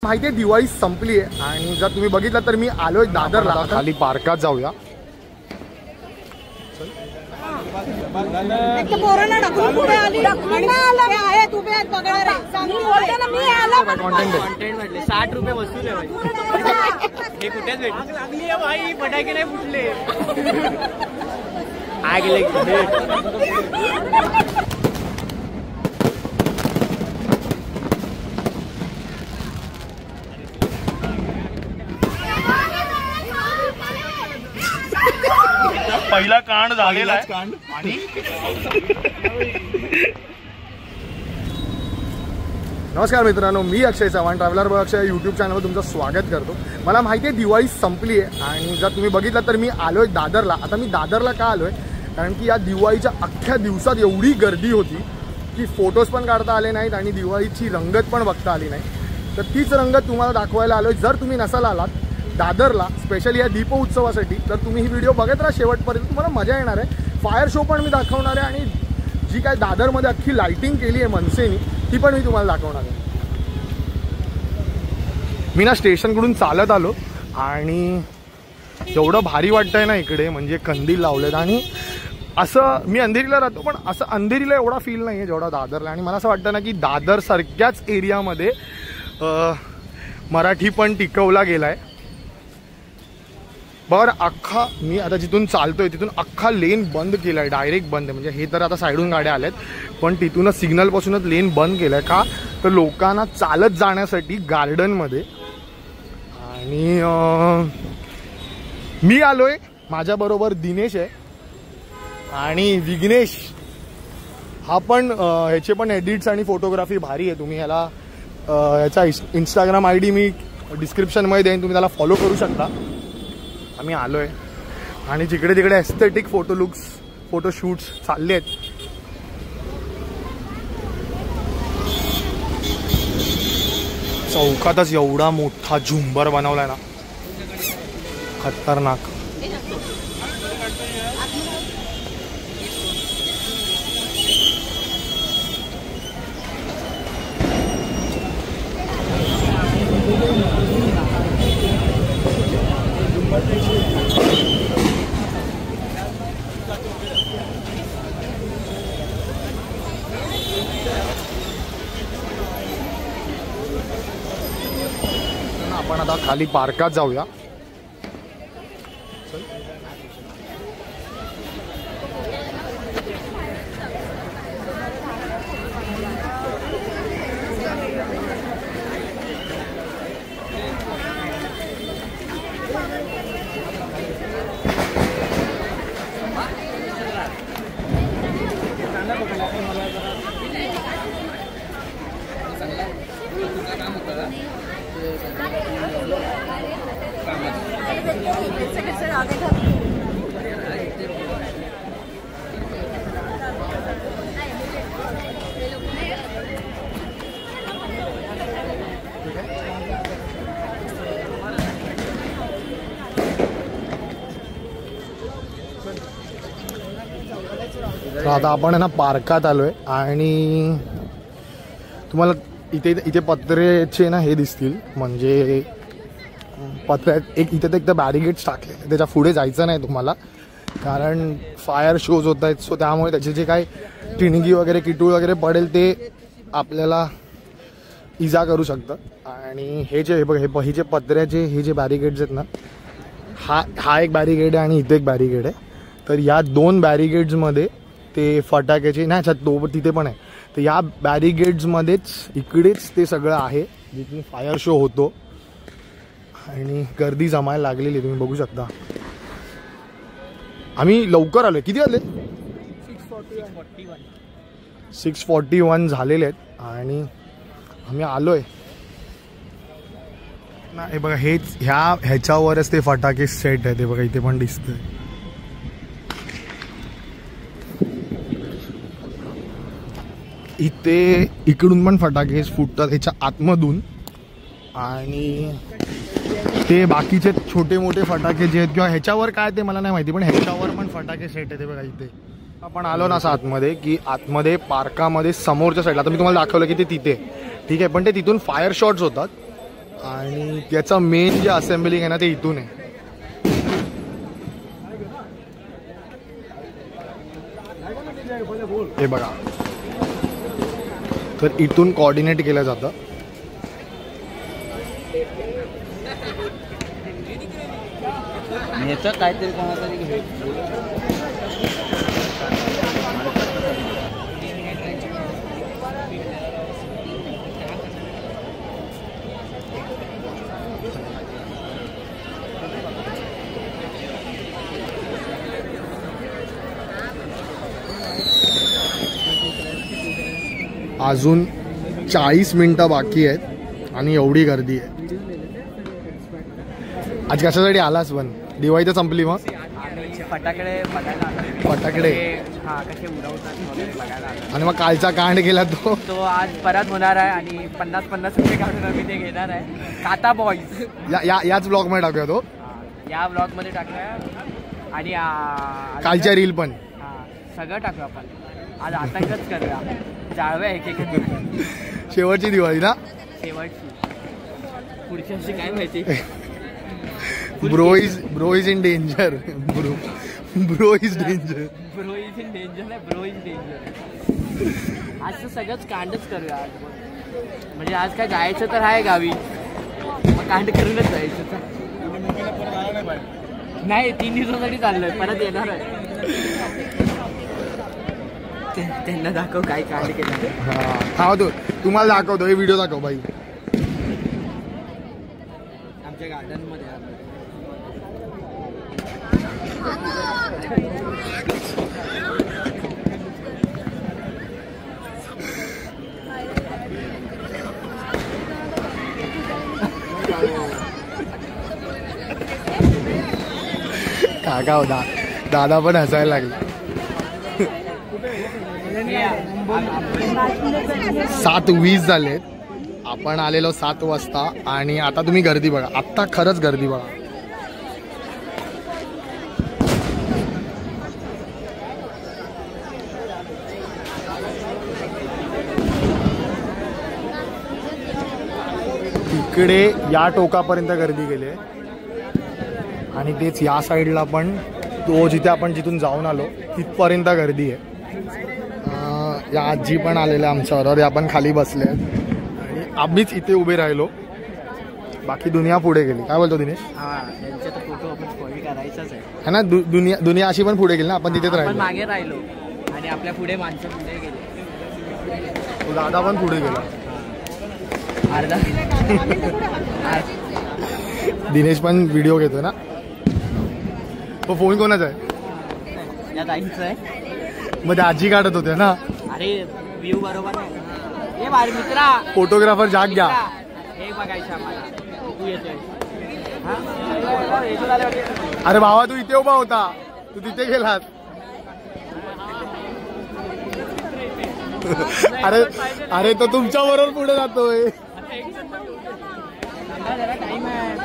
माहिती आहे दिवाळी संपली आहे आणि जर तुम्ही बघितलं तर मी आलोय दादरला. खाली पार्कात जाऊया. कंटेंट 60 रुपये वसूल आहे हे कुठेच लागली आहे भाई. फटाके नाही फुटले. आग पहिला कांड झालेला आहे. आणि नमस्कार मित्रांनो, मी अक्षय चव्हाण ट्रॅव्हलर बाय अक्षय यूट्यूब चॅनलवर तुमचं स्वागत करतो. मला माहिती आहे दिवाळी संपली आहे आणि जर तुम्ही बघितलं तर मी आलोय दादरला. आता मी दादरला का आलोय कारण की या दिवाळीच्या अख्ख्या दिवसात एवढी गर्दी होती की फोटोज पण काढता आले नाहीत आणि दिवाळीची रंगत पण बघता आली नाही. तर तीच रंगत तुम्हाला दाखवायला आलोय. जर तुम्ही नसाल आलात दादरला स्पेशली या दीप उत्सवासाठी तर तुम्ही ही व्हिडिओ बघत राहा शेवटपर्यंत. तुम्हाला मजा येणार आहे. फायर शो पण मी दाखवणार आहे आणि जी काय दादरमध्ये अख्खी लाइटिंग केली आहे मनसेनी ती पण मी तुम्हाला दाखवणार आहे. मी ना स्टेशनकडून चालत आलो आणि एवढं भारी वाटतंय ना इकडे. म्हणजे कंदील लावलेत आणि असं मी अंधेरीला राहतो पण असं अंधेरीला एवढा फील नाही आहे जेवढा दादरला. आणि मला असं वाटतं ना की दादर सारख्याच एरियामध्ये मराठी पण टिकवला गेला आहे. बरं अख्खा मी आता जिथून चालतोय तिथून अख्खा लेन बंद केला आहे. डायरेक्ट बंद आहे. म्हणजे हे तर आता साईडून गाड्या आल्यात पण तिथूनच सिग्नलपासूनच लेन बंद केलं आहे. का तर लोकांना चालत जाण्यासाठी गार्डनमध्ये. आणि मी आलोय माझ्याबरोबर दिनेश आहे आणि विघ्नेश हा पण. ह्याचे पण एडिट्स आणि फोटोग्राफी भारी आहे. तुम्ही ह्याला ह्याचा इंस्टाग्राम ID मी डिस्क्रिप्शनमध्ये देईन, तुम्ही त्याला फॉलो करू शकता. आम्ही आलोय आणि जिकडे तिकडे एस्थेटिक फोटोशूट्स चालले आहेत. चौकातच एवढा मोठा झुंबर बनवलाय ना, खतरनाक. आपण आता खाली पार्कात जाऊया. आता आपण ना पार्कात आलोय आणि तुम्हाला इथे पत्र्याचे ना हे दिसतील. म्हणजे पत्र्यात इथे तर बॅरिगेड्स टाकले, त्याच्या पुढे जायचं नाही तुम्हाला कारण फायर शोज होत आहेत. सो त्यामुळे त्याचे जे काय टिणगी वगैरे किटूळ वगैरे पडेल ते आपल्याला इजा करू शकतं. आणि हे जे हे जे पत्र्याचे हे जे बॅरिगेड्स आहेत ना, हा एक बॅरिगेड आहे आणि इथे एक बॅरिगेड आहे. तर या दोन बॅरिगेड्समध्ये ते फटाक्याचे नाही तो तिथे पण आहे. तर या बॅरिगेड्समध्येच इकडेच ते सगळं आहे जिथे फायर शो होतो आणि गर्दी जमायला लागलेली तुम्ही बघू शकता. आम्ही लवकर आलोय. किती आले? 6:41 झालेले आहेत आणि आम्ही आलोय ना. हे बघा हेच ह्याच्यावरच ते फटाके सेट आहे. ते बघा इथे पण दिसतंय. इथे इकडून पण फटाके फुटतात ह्याच्या आतमधून आणि ते बाकीचे छोटे मोठे फटाके जे आहेत किंवा ह्याच्यावर काय ते मला नाही माहिती पण ह्याच्यावर पण फटाके सेट आहे. ते बघा इथे आपण आलो ना असं आतमध्ये की आतमध्ये पार्कामध्ये समोरच्या साईडला आता मी तुम्हाला दाखवलं की ते तिथे ठीक आहे पण ते तिथून फायर शॉट्स होतात आणि त्याचं मेन जे असेंबलिंग आहे ना ते इथून आहे. हे बघा, तर इथून कोऑर्डिनेट केलं जातं. ह्याचं काहीतरी कोणातरी अजून 40 मिनिटं बाकी आहेत आणि एवढी गर्दी आहे. आज कशासाठी आलास? पण दिवाळी तर संपली. मग फटाकडे बघायला फटाकडे कसे उडवतात बघायला. आणि मग कालचा कांड केला तो आज परत होणार आहे आणि 50-50 रुपये काढून आम्ही ते घेणार आहे. काता बॉईज याच ब्लॉग मध्ये टाकूया तो. या ब्लॉग मध्ये टाकूया आणि कालच्या रील पण सगळं टाकूया आपण. आज आतंकच करूया. जाळव्या एक शेवटची दिवाळी ना. शेवटची पुढच्या वर्षी काय माहिती. Bro is in danger. Bro is danger. Bro is in danger नाही, ब्रो इज डेंजर. आज तर सगळंच कांडच करूया आज. म्हणजे आज काय जायचं तर आहे गावी, मग कांड करूनच जायचं. नाही 3 दिवसासाठी चाललोय, परत येणार आहे. त्यांना दाखव काय कांड केलं. हा तो तुम्हाला दाखवतो. हे व्हिडिओ दाखव बाई. आमच्या गार्डन मध्ये काका होता. दादा पण हसायला लागला. 7:20 झालेत. आपण आलेलो 7 वाजता आणि आता तुम्ही गर्दी बघा. आत्ता खरंच गर्दी बघा. तिकडे या टोकापर्यंत गर्दी गेली आहे आणि तेच या साईडला पण तो जिथे आपण जिथून जाऊन आलो तिथपर्यंत गर्दी आहे. या आजी पण आलेल्या आमच्याबरोबर. आपण खाली बसले आणि आम्हीच इथे उभे राहिलो. बाकी दुनिया पुढे गेली. काय बोलतो दिनेश? त्यांचे तर फोटो आपण स्पॉइल करायचाच आहे ना. दुनिया अशी पण पुढे गेली ना. आपण तिथेच राहिलो, मागे राहिलो आणि आपल्या पुढे माणसं पुढे गेले. दादा पण पुढे गेला. अर्धा दिनेश पण व्हिडिओ घेतो ना. तो फोन कोणाचा आहे? या ताईंचं आहे. मग ते आजी काढत होते ना. अरे व्ह्यू बरोबर आहे. हे बारी मित्रा फोटोग्राफर जाग घ्या. हे बघायचं आम्हाला. तू येतोय. अरे भावा तू इथे उभा होता, तू तिथे गेलास. अरे अरे तो तुमच्या बरोबर पुढे जातोय. टाइम आहे.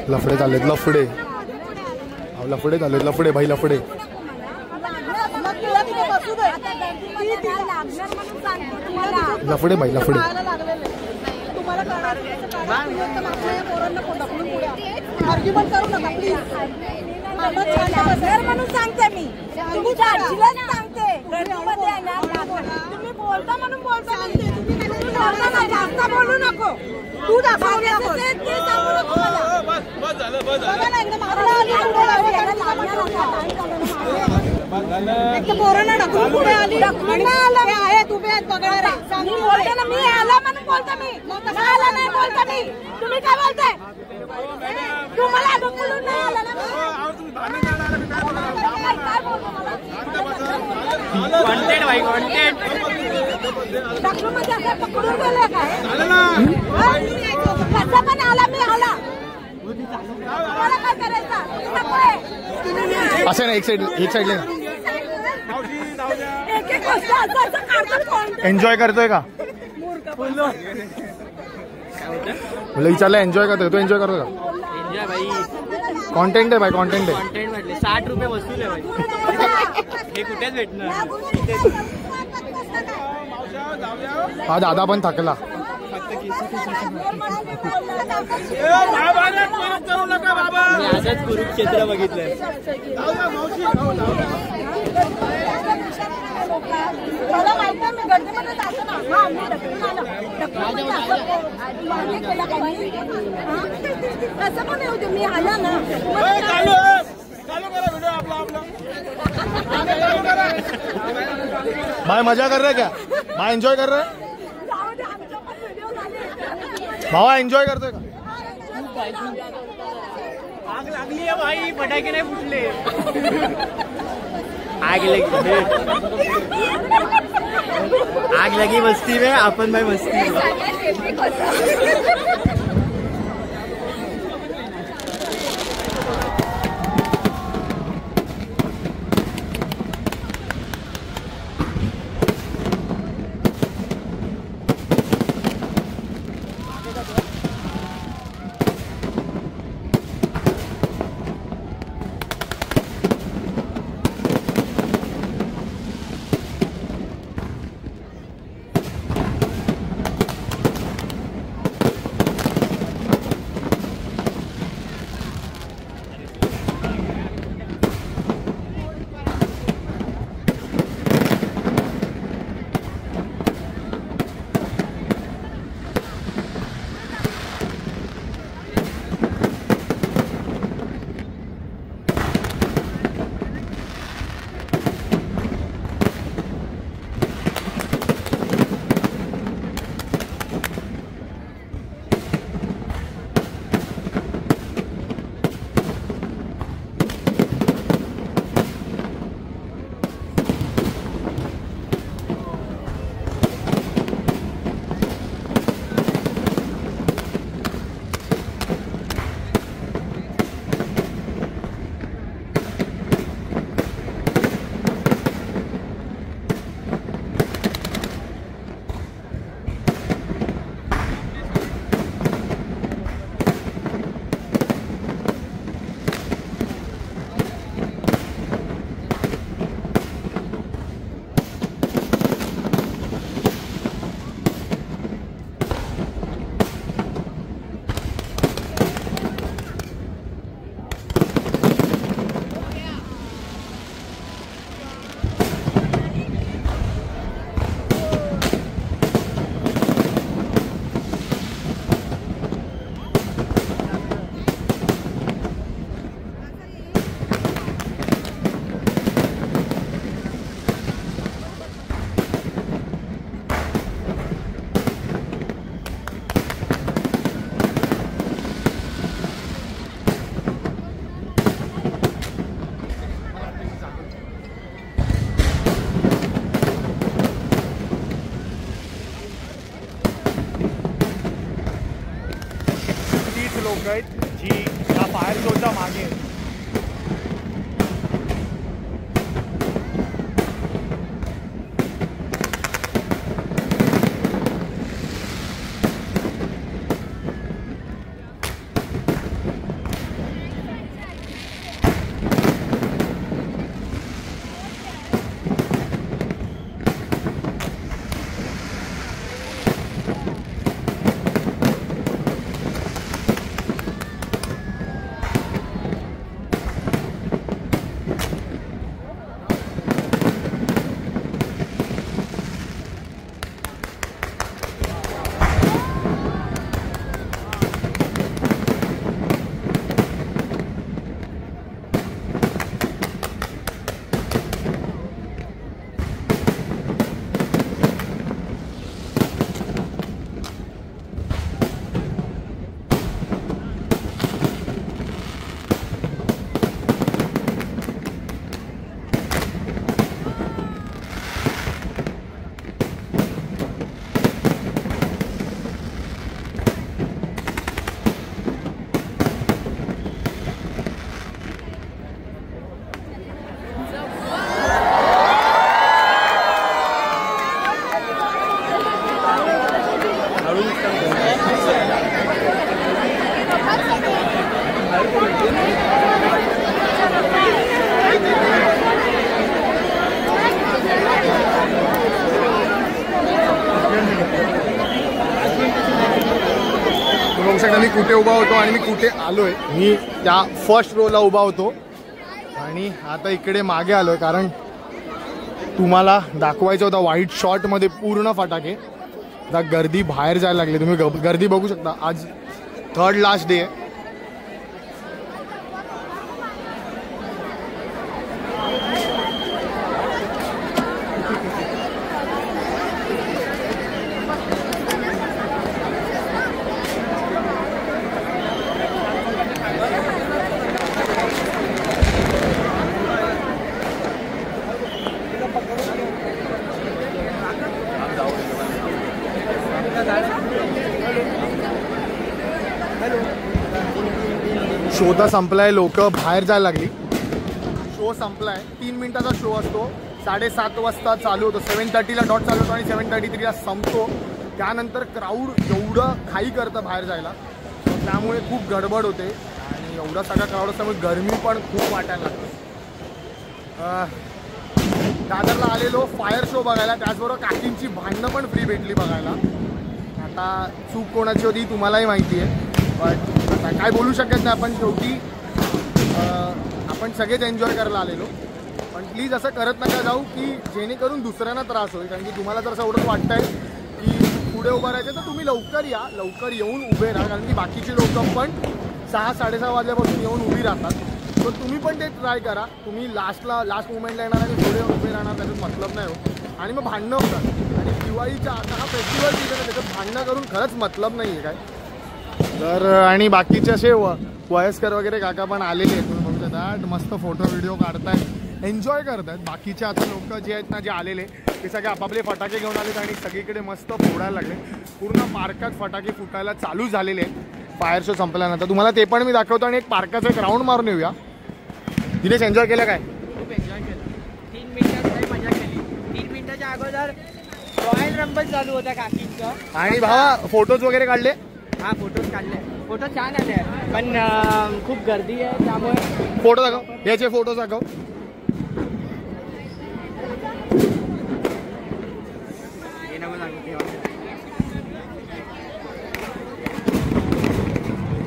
लफडे चाललेत. लफडे चाललेत. लफडे भाई लफडे. लफडे भाई लफडे. म्हणून सांगते मी. तुमच्या आजीलाच सांगते. तुम्ही बोलता म्हणून बोलता. जास्त बोलू नको. तू पोरांना ढकलून पुढे आली. आहेत उभे आहेत बघणार आहे. मी बोलते ना. मी आला म्हणून बोलतो मी. आला नाही बोलतो मी. तुम्ही काय बोलताय? तुम्हाला ढकलून नाही आला ना. कॉन्टेंट भाई कॉन्टेंट. ढकलून म्हणजे असं पकडून गेले काय? कसं पण आला मी आला. तुम्हाला काय करायचं? असं ना. एक साईडला एक गोष्ट असं काढतो. एन्जॉय करतोय का? मला विचारलं एन्जॉय करतोय. तो एन्जॉय करतोय का? एन्जॉय भाई. कॉन्टेंट आहे भाई. कॉन्टेंट आहे. कॉन्टेंट म्हटले 60 रुपये वसूल आहे भाई. हे कुठेच भेटणार. हा दादा पण थकला. मी आजच कुरुक्षेत्र बघितलंय. मला माहित नाही मी गर्दीमध्ये जातो ना. हा मी कसं पण येऊ दे मी आला ना. भाई मजा कर रहे क्या? भाई एंजॉय कर रहे? भावा एंजॉय करतोय का? आग लागली आहे भाई, फटाके नाही फुटले. आग लगी मस्ती में, अपन भाई मस्ती. लोक आहेत जी या फायर झोनच्या मागे आहेत. शकता मी कुठे उभा होतो आणि मी कुठे आलोय. मी त्या फर्स्ट रोला उभा होतो आणि आता इकडे मागे आलोय कारण तुम्हाला दाखवायचं होता व्हाईट शॉर्टमध्ये पूर्ण फटाके. आता गर्दी बाहेर जायला लागली. तुम्ही गर्दी बघू शकता. आज 3rd लास्ट डे आहे. शो तर संपलाय. लोक बाहेर जायला लागली. शो संपलाय. 3 मिनिटाचा शो असतो. 7:30 वाजता चालू होतो. 7:30ला डॉट चालू होतो आणि 7:33ला संपतो. त्यानंतर क्राऊड एवढं घाई करतं बाहेर जायला, त्यामुळे खूप गडबड होते आणि एवढा सगळा क्राऊड असल्यामुळे गरमी पण खूप वाटायला लागते. दादरला आलेलो फायर शो बघायला, त्याचबरोबर काकींची भांडणं पण फ्री भेटली बघायला. आता चूक कोणाची होती तुम्हालाही माहिती आहे, पण आता काय बोलू शकत नाही आपण. शेवटी आपण सगळेच एन्जॉय करायला आलेलो. पण प्लीज असं करत नका जाऊ की जेणेकरून दुसऱ्यांना त्रास होईल. कारण की तुम्हाला जर असं एवढंच वाटतं आहे की पुढे उभं राहायचं तर तुम्ही लवकर या, लवकर येऊन उभे राहा. कारण की बाकीचे लोक पण 6-6:30 वाजल्यापासून येऊन उभी राहतात. तर तुम्ही पण ते ट्राय करा. तुम्ही लास्ट मोमेंटला येणार आणि पुढे उभे राहणार, त्याच्यात मतलब नाही हो. आणि मग भांडणं होतात. आणि दिवाळीच्या आता हा फेस्टिवल सीझन आहे, त्याच्यात भांडणं करून खरंच मतलब नाही आहे काय. तर आणि बाकीचे असे वयस्कर वगैरे काका पण आलेले आहेत. तुम्ही बघू शकता मस्त फोटो व्हिडिओ काढतायत, एन्जॉय करतायत. बाकीचे आता लोक जे आहेत ना, जे आलेले ते सगळे आपापले फटाके घेऊन आलेत आणि सगळीकडे मस्त फोडायला लागले. पूर्ण पार्कात फटाके फुटायला चालू झालेले आहेत फायर शो संपल्यानंतर. तुम्हाला ते पण मी दाखवतो आणि एक पार्काचा एक राऊंड मारून येऊया. दिनेश एन्जॉय केलं काय? खूप एन्जॉय केलं. 3 मिनिटात मजा केली. 3 मिनिटाच्या अगोदर रॉयल रंबल चालू होता काकींचं. आणि भावा फोटोज वगैरे काढले? हा, फोटोज काढले. फोटो छान आले, पण खूप गर्दी आहे त्यामुळे. फोटो दाखव, याचे फोटो दाखव.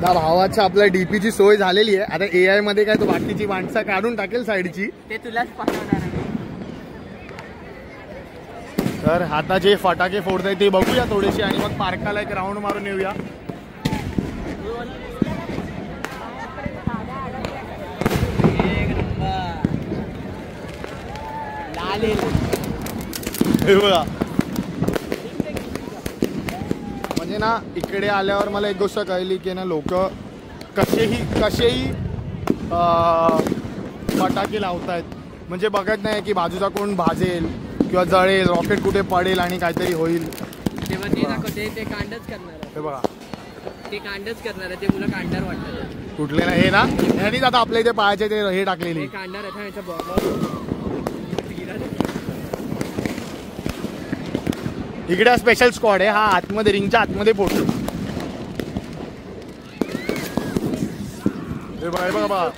त्या भावाच्या आपल्या डीपीची सोय झालेली आहे. आता AI मध्ये काय तो बाकीची माणसं काढून टाकेल साईडची, ते तुलाच पाठवणार आहे. तर आता जे फटाके फोडताय ते बघूया थोडेसे आणि मग पार्काला एक राऊंड मारून येऊया. हे बघा, म्हणजे ना इकडे आल्यावर मला एक गोष्ट कळली की ना लोक कसेही फटाके लावतायत. म्हणजे बघत नाही की बाजूचा कोण भाजेल किंवा जळेल, रॉकेट कुठे पडेल आणि काहीतरी होईल. तेव्हा ते दाखवते, ते कांडच करणार आहे. हे बघा, ते कांडच करणार आहे. ते मुलं कांडार वाटतात. कुठले ना हे ना, ह्यानीच आता आपल्या इथे पायाचे ते हे टाकलेली कांडार आहे. इकडे स्पेशल स्क्वॉड आहे. हा आतमध्ये रिंगच्या आतमध्ये फोटो. हे बघा, हे बघा बघा.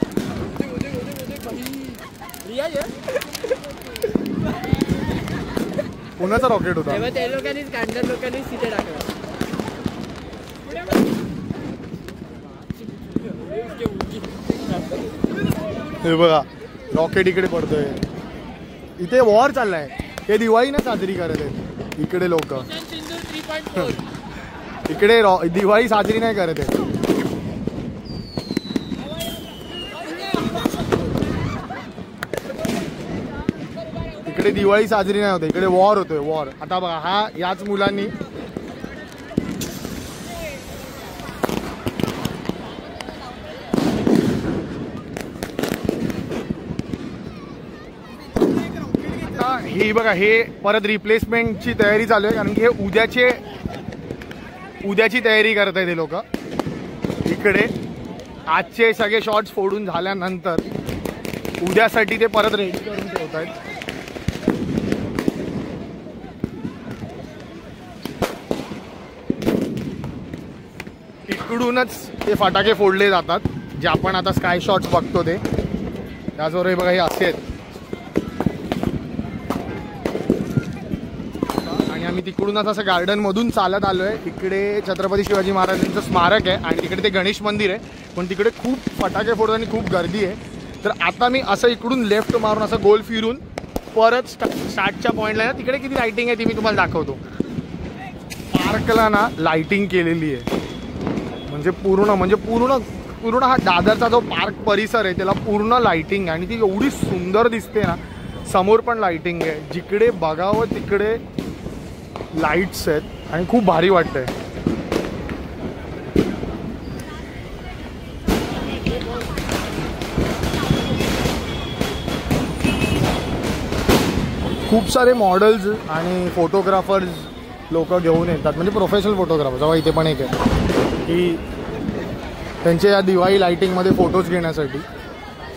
कोणाचा रॉकेट होता? तेव्हा त्या लोकांनीच, कांडार लोकांनीच तिथे टाकला. हे बघा, रॉकेट इकडे पडतोय. इथे वॉर चाललाय. हे दिवाळी ना साजरी करत आहेत इकडे लोक. इकडे दिवाळी साजरी नाही करत आहेत. इकडे दिवाळी साजरी नाही होते, इकडे वॉर होतोय, वॉर. आता बघा, हा याच मुलांनी ही बघा, हे परत रिप्लेसमेंटची तयारी चालू आहे. कारण की हे उद्याची तयारी करत आहेत हे लोक. इकडे आजचे सगळे शॉट्स फोडून झाल्यानंतर उद्यासाठी ते परत रेडी करून ठेवत आहेत. इकडूनच ते फटाके फोडले जातात, जे आपण आता स्काय शॉट्स बघतो ते. त्याचबरोबर हे बघा, हे असे आहेत. आम्ही तिकडूनच असं गार्डनमधून चालत आलो आहे. इकडे छत्रपती शिवाजी महाराजांचं स्मारक आहे आणि तिकडे ते गणेश मंदिर आहे, पण तिकडे खूप फटाके फोडतात आणि खूप गर्दी आहे. तर आता मी असं इकडून लेफ्ट मारून असं गोल फिरून परत स्टार्टच्या पॉईंटला आहे ना, तिकडे किती लाईटिंग आहे ती मी तुम्हाला दाखवतो. पार्कला ना लाईटिंग केलेली आहे, म्हणजे पूर्ण हा दादरचा जो पार्क परिसर आहे त्याला पूर्ण लाईटिंग आहे आणि ती एवढी सुंदर दिसते ना. समोर पण लाईटिंग आहे, जिकडे बघावं तिकडे लाईट्स आहेत आणि खूप भारी वाटतंय. खूप सारे मॉडेल्स आणि फोटोग्राफर्स लोक घेऊन येतात, म्हणजे प्रोफेशनल फोटोग्राफर. जेव्हा इथे पण एक आहे की त्यांच्या या दिवाळी लाईटिंगमध्ये फोटोज घेण्यासाठी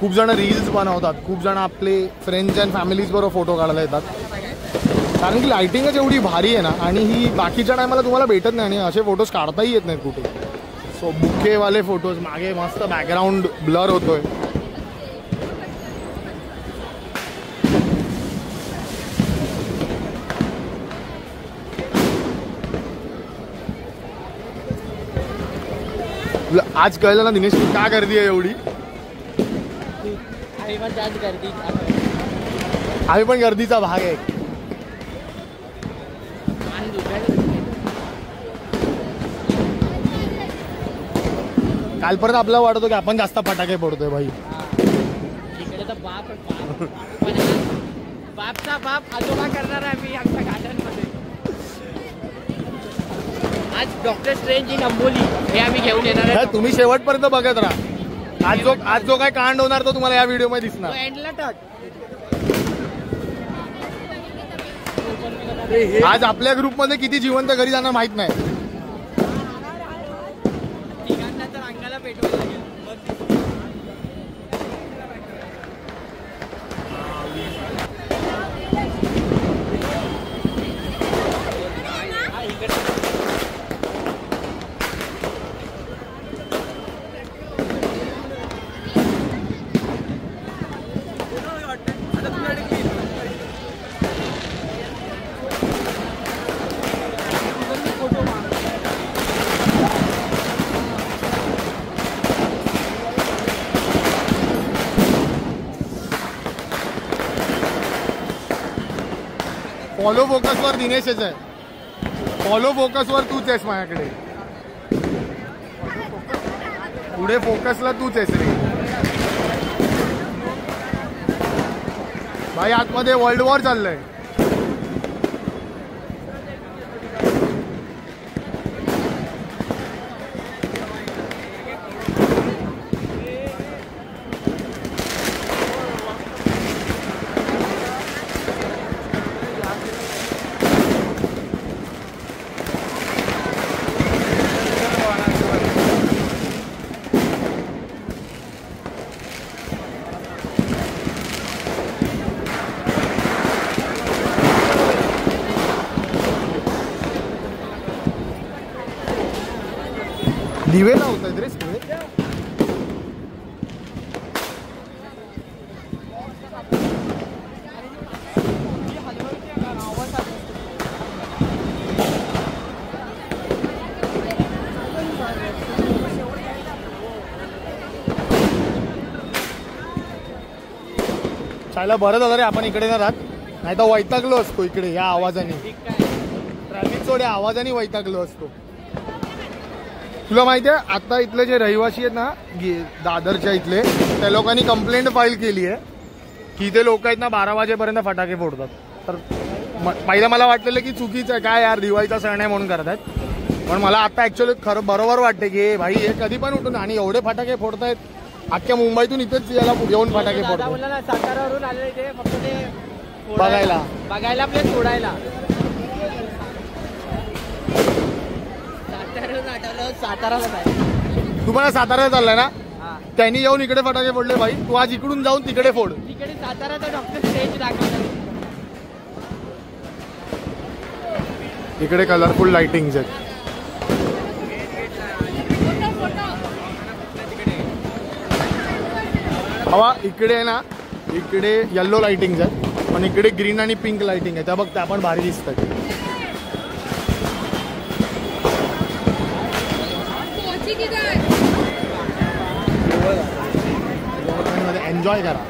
खूप जण रील्स बनवतात, खूप जण आपले फ्रेंड्स अँड फॅमिलीज बरोबर फोटो काढायला येतात, कारण की लाईटिंगच एवढी भारी आहे ना. आणि ही बाकीच्या टायमाला तुम्हाला भेटत नाही आणि असे फोटोज काढताही येत नाहीत कुठे. सो बुकेवाले फोटोज, मागे मस्त बॅकग्राऊंड ब्लर होतोय. आज कळलं ना दिनेश का गर्दी आहे एवढी. आम्ही पण गर्दीचा भाग आहे. कालपर्यंत आपल्याला वाटतो की आपण जास्त फटाके फोडतोय भाई. इकडे तर बापचा बाप आजोबा करणार आहे मी आमच्या गार्डनमध्ये. आज डॉक्टर स्ट्रेंज इन अंबोली हे आम्ही घेऊन येणार आहे. तुम्ही शेवटपर्यंत बघत राहा. आज जो काय कांड होणार तो तुम्हाला या व्हिडिओ मध्ये दिसणार. एंडला टच. आज आपल्या ग्रुपमध्ये किती जिवंत घरी जाणार माहित नाही. तिघांना तर अंगाला पेटवायला लागेल. फॉलो फोकसवर दिनेशच आहे. फॉलो फोकसवर तूच आहेस माझ्याकडे. पुढे फोकसला तूच आहेस रे भाई. आतमध्ये वर्ल्ड वॉर चाललंय. दिवे लावत आहेत रे सगळे. चायला बरं झालं रे आपण इकडे ना राहत, नाही तर वैतागलो असतो इकडे या आवाजाने. ट्रॅफिक सोड या आवाजाने वैतागलो असतो. तुला माहिती आहे आता इथले जे रहिवासी आहेत ना दादरच्या इथले, त्या लोकांनी कंप्लेंट फाईल केली आहे की इथे लोक आहेत ना 12 वाजेपर्यंत फटाके फोडतात. तर पहिलं मला वाटलेलं की चुकीचं आहे, काय यार दिवाळीचा सण आहे म्हणून करत आहेत. पण मला आता ऍक्च्युअली खरं बरोबर वाटते की भाई हे कधी पण उठून आणि एवढे फटाके फोडतायत. अख्ख्या मुंबईतून इथेच याला येऊन फटाके फोडतात. सातारावरून आले ते फक्त ते बघायला आपले सोडायला. साताराला तुम्हाला सातारा चाललाय ना, त्यांनी येऊन इकडे फटाके फोडले भाई. तू आज इकडून जाऊन तिकडे फोड. तिकडे साताराचा डॉक्टर स्टेज दाखवला. इकडे कलरफुल लाइटिंग्स आहेत. हवा इकडे आहे ना, इकडे येल्लो लाइटिंग्स आहेत, पण इकडे ग्रीन आणि पिंक लाइटिंग आहे. त्या बघ त्या पण भारी दिसतात. एन्जॉय करा.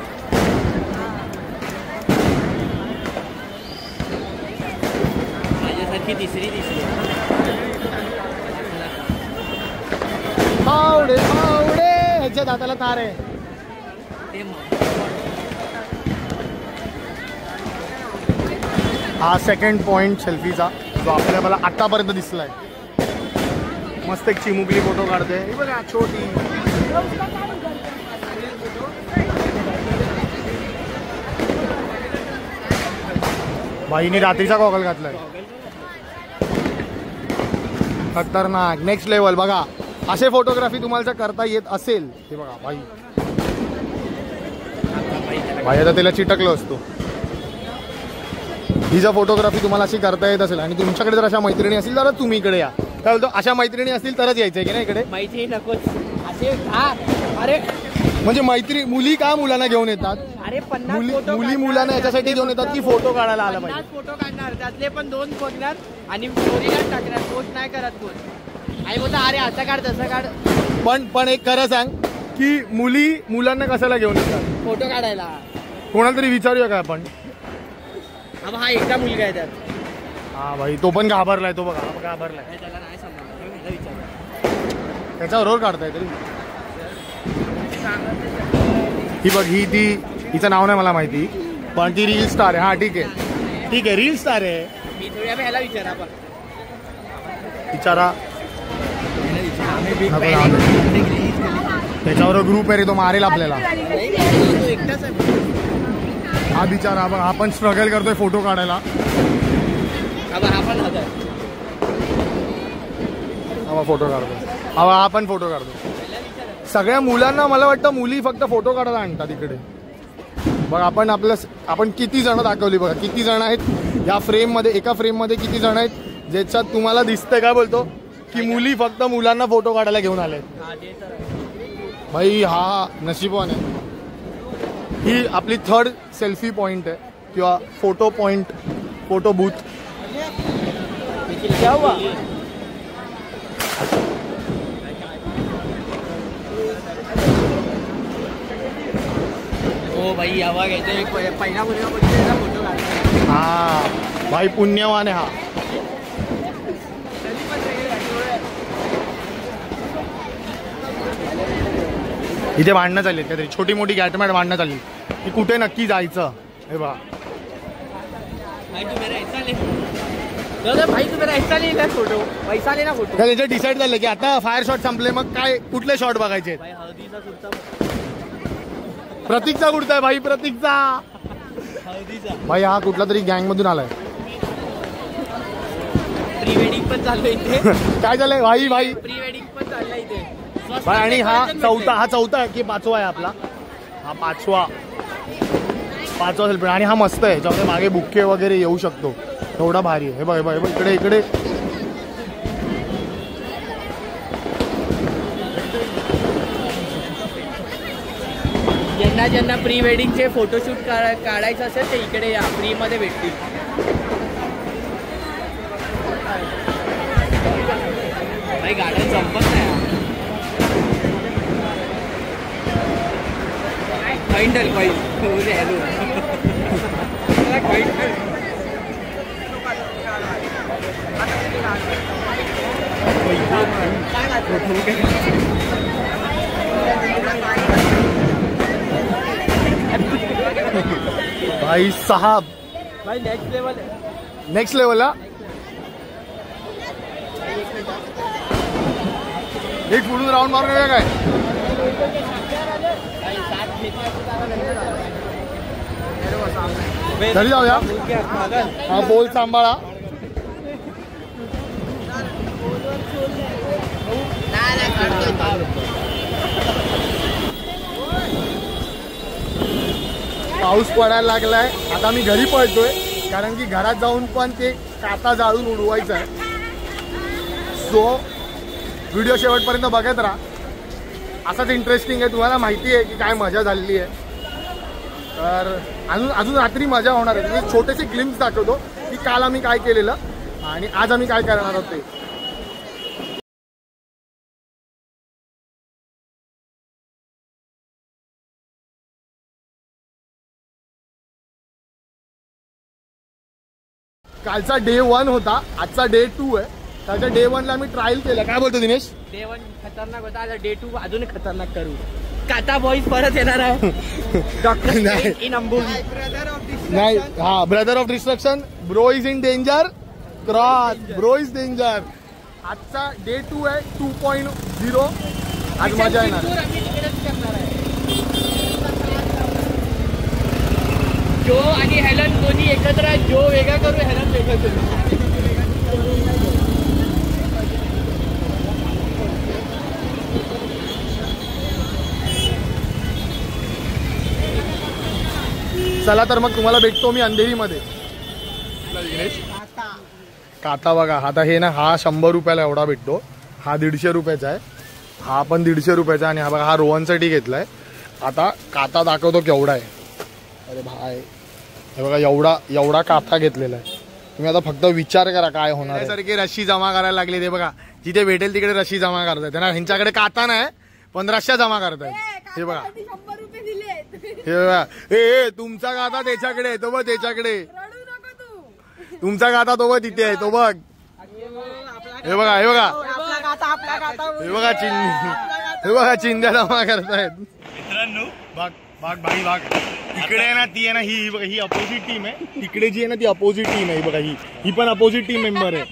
माझ्यासारखी तिसरी पावडे पावडे ह्याच्या दाताला तार आहे. हा सेकंड पॉइंट सेल्फीचा जो आपल्याला मला आतापर्यंत दिसलाय. मस्त एक चिमुकली फोटो काढते. ही बघा छोटी. बाईने रात्रीचा गॉगल घातलाय. खतरनाक. Next level. बघा असे फोटोग्राफी तुम्हाला जर करता येत असेल हे बघा बाई. बाई आता त्याला चिटकलो असतो. ही जर फोटोग्राफी तुम्हाला अशी करता येत असेल आणि तुमच्याकडे जर अशा मैत्रिणी असतील तरच तुम्ही इकडे या. काय बोलतो, अशा मैत्रिणी असतील तरच यायचंय की नाही इकडे. माहिती नकोच असे. अरे म्हणजे मैत्री मुली का मुलांना घेऊन येतात. अरे 50 मुली मुलांना याच्यासाठी घेऊन येतात की फोटो काढायला आला पाहिजे. 50 फोटो काढणार त्यातले पण 2 बघणार आणि स्टोरीला टाकणार. पोस्ट नाही करत कोण. आई बोलता अरे असं काढ तसं काढ. पण एक खरं सांग की मुली मुलांना कशाला घेऊन येतात. फोटो काढायला. कोणाला तरी विचारूया का आपण. हा एकटा मुलगा आहे त्यात. हा भाई तो पण घाबरलाय. तो बघा घाबरलाय. त्याला नाही समजलं. विचार त्याच्याबरोबर काढताय तरी. ही बघ ही ती हिचं नाव नाही मला माहिती पण ती रील स्टार आहे. हा ठीक आहे रील स्टार आहे. मी थोड्या वेळेला विचारा पण विचारा. त्याच्यावर ग्रुप आहे रे तो मारेल आपल्याला. एकटाच आहे. हा बिचारा बघ आपण स्ट्रगल करतोय फोटो काढायला. हा फोटो काढतो. हा पण फोटो काढतो. सगळ्या मुलांना मला वाटतं मुली फक्त फोटो काढायला आणतात इकडे. बघ आपण किती जण दाखवली बघा. किती जण आहेत या फ्रेम मध्ये. एका फ्रेम मध्ये किती जण आहेत ज्याच्यात तुम्हाला दिसतंय काय बोलतो की मुली फक्त मुलांना फोटो काढायला घेऊन आले. भाई हा नशीबवान आहे. ही आपली 3rd सेल्फी पॉइंट आहे किंवा फोटो पॉइंट. Photo booth. हो भाई हवा घ्यायचं. पहिला मुलगा बघितला फोटो काढला. हा भाई पुण्यवान आहे हा. इथे भांडणं चालली काहीतरी. छोटी मोठी गॅटमॅट भांडणं चालली की कुठे नक्की जायचं. हे बघा भाई तू मेरा हिस्सा ले फोटो. पैसा ले ना फोटो. त्याचं डिसाईड झालं की आता फायर शॉट संपले मग काय कुठले शॉट बघायचे. भाई हळदीचा कुर्ता. प्रतीकचा कुर्ता आहे भाई. प्रतीकचा हळदीचा. भाई हा कुठला तरी गँग मधून आलाय. प्री वेडिंग पण चाललंय इथे. काय झालंय भाई. प्री वेडिंग पण चाललंय इथे. भाई आणि हा चौथा की 5वा आहे आपला. हा 5वा सेल्फी. आणि हा मस्त आहे. ज्यामध्ये मागे बुक्के वगैरे येऊ शकतो. एवढा भारी आहे. हे बघ इकडे ज्यांना प्री वेडिंगचे फोटोशूट काढायचं असेल ते इकडे या. फ्री मध्ये भेटतील. भाई गाड्या संपत नाही. पैंडल भाई साहब. भाई नेक्स्ट लेवल हा. एक पुढून राऊंड मारून येऊया काय. घरी जाऊया. हा बोल सांभाळा. पाऊस पडायला लागलाय. आता मी घरी पळतोय कारण की घरात जाऊन पण ते काता जाळून उडवायचं आहे. सो व्हिडिओ शेवटपर्यंत बघत राहा. असाच इंटरेस्टिंग आहे. तुम्हाला माहिती आहे की काय मजा झालेली आहे. तर अजून रात्री मजा होणार आहे. म्हणजे छोटेसे ग्लिम्स दाखवतो की काल आम्ही काय केलेलं आणि आज आम्ही काय करणार आहोत ते. कालचा डे 1 होता, आजचा डे 2 आहे. त्याच्या डे 1 ला आम्ही ट्रायल केलं. काय बोलतो दिनेश? डे 1 खतरनाक होता, आता डे 2 अजून खतरनाक करू. काता बॉईज परत येणार आहे. Doctor in Amboli. नाही, हा brother of destruction. Bro is in danger. Cross. Bro is danger. आजचा डे 2 आहे 2.0. आज मजा येणार. जो आणि हेलन दोन्ही एकत्र आहे. जो वेगळा करू, हेलन वेगळा करू. चला तर मग तुम्हाला भेटतो मी अंधेरीमध्ये. काता बघा, आता हे ना, हा 100 रुपयाला एवढा भेटतो. हा 150 रुपयाचा आहे. हा पण 150 रुपयाचा. आणि हा बघा, हा रोहनसाठी घेतलाय. आता काता दाखवतो केवढा आहे. अरे भाई, हे बघा एवढा काथा घेतलेला आहे. तुम्ही आता फक्त विचार करा काय होणार. सारखे रशी जमा करायला लागले. ते बघा, जिथे भेटेल तिकडे रशी जमा करतायत. त्यांना ह्यांच्याकडे काता नाही पण रश्या जमा करतायत. हे बघा, 100 रुपये दिले. हे बघा, हे तुमचा काता त्याच्याकडे, तो बघ त्याच्याकडे. तुमचा काता तो बघ तिथे आहे, तो बघ. हे बघा, हे बघा, हे बघा हे बघा चिंध्या जमा करतायत. मित्रांनो, भाग इकडे आहे ना, ती आहे ना, ही अपोजिट टीम आहे. तिकडे जी आहे ना ती अपोजिट टीम आहे. बघा, ही पण अपोजिट टीम मेंबर आहे.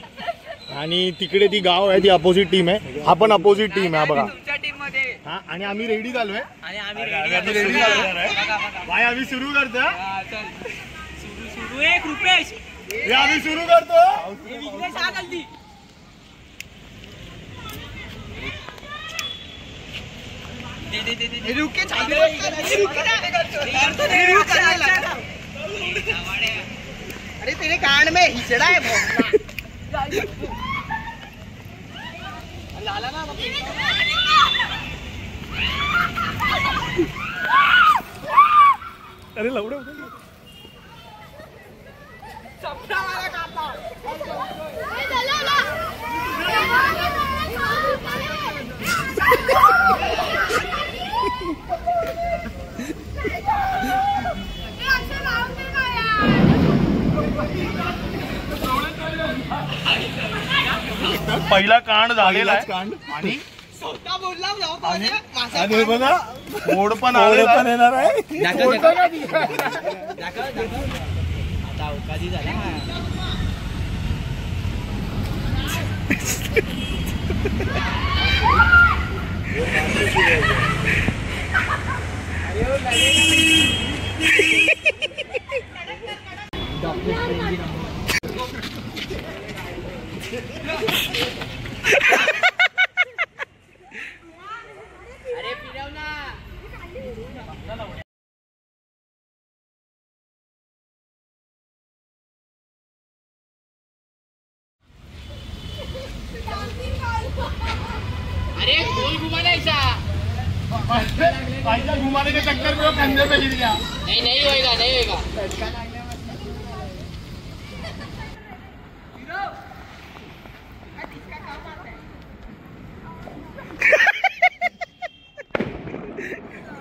आणि तिकडे ती गाव आहे ती अपोजिट टीम आहे. हा पण अपोजिट टीम आहे. बघा, हा. आणि आम्ही रेडी झालोय. रेडी भाई, आम्ही सुरू करतो. आम्ही सुरू करतो. अरे तेरे कान में हिचड़ा है. अरे लवडे पहिला कांड झालेला आहे. आणि बघा, मोड पण येणार आहे. अरे फिरव ना. अरे गोल घुमाना ऐसा. घुमाने के चक्कर में कंधे पे गिर गया. नहीं होएगा, नहीं होएगा.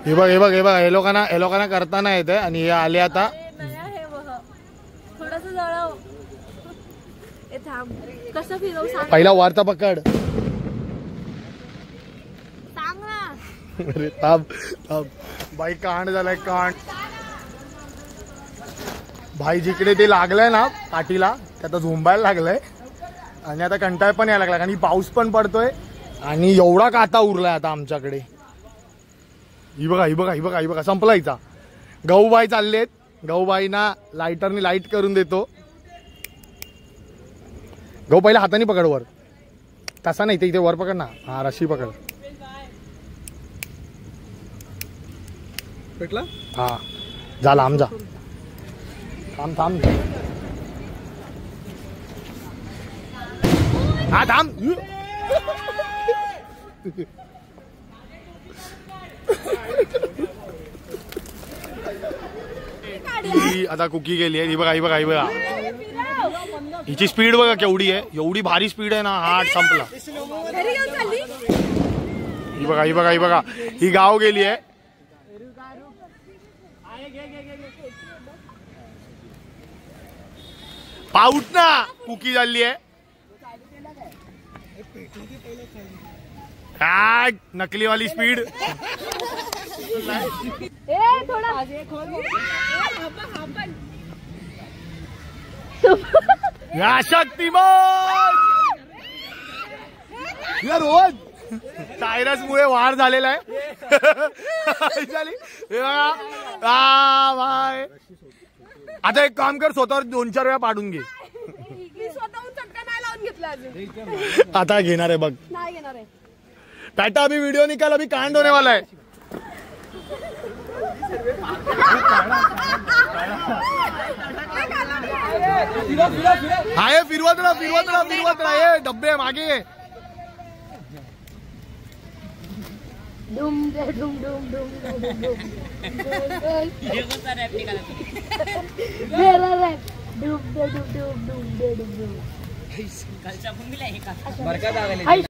हे बघ, हे लोकांना करताना येते. आणि हे आले आता. थोडस जळव. कसं फिरव सांग. पहिला वार्ता पकड. सांग ना. अरे थांब. बाई, कांड झालाय कांड. भाई, जिकडे ते लागलंय ना पाठीला, ते आता झोंबायला लागलंय. आणि आता कंटाळ पण यायला लागला. आणि पाऊस पण पडतोय. आणि एवढा काता उरलाय आता आमच्याकडे. ही बघा संपला हिचा. गहूबाई चाललेत. गहूबाईंना लाईटरनी लाईट करून देतो. गहू पहिला हाताने पकड वर. तसा नाही, ते इथे वर पकड ना. हा, रशी पकड. भेटला. हा, झाला आमचा. थांब. हा, थांब. आता कुकी गेली आहे. ही बघा. हिची स्पीड बघा केवढी आहे. एवढी भारी स्पीड आहे ना. हा, संपला. ही बघा. ही गाव गेली आहे. पाऊट ना कुकी झाली आहे काय नकलीवाली स्पीड या शक्तिमान या रोज सायरस मुळे वार झालेला आहे बाय आता एक काम कर स्वतःवर 2-4 वेळा पाडून घे स्वतःहून चटका नाही लावून घेतला अजून आता घेणार आहे बघ नाही घेणार आहे टाटा अभी वीडियो निकाल अभी कांड होने वाला है हाय फिरवत राहा ये डब्बे मागे डुम डुम डुम डुम डुम डुम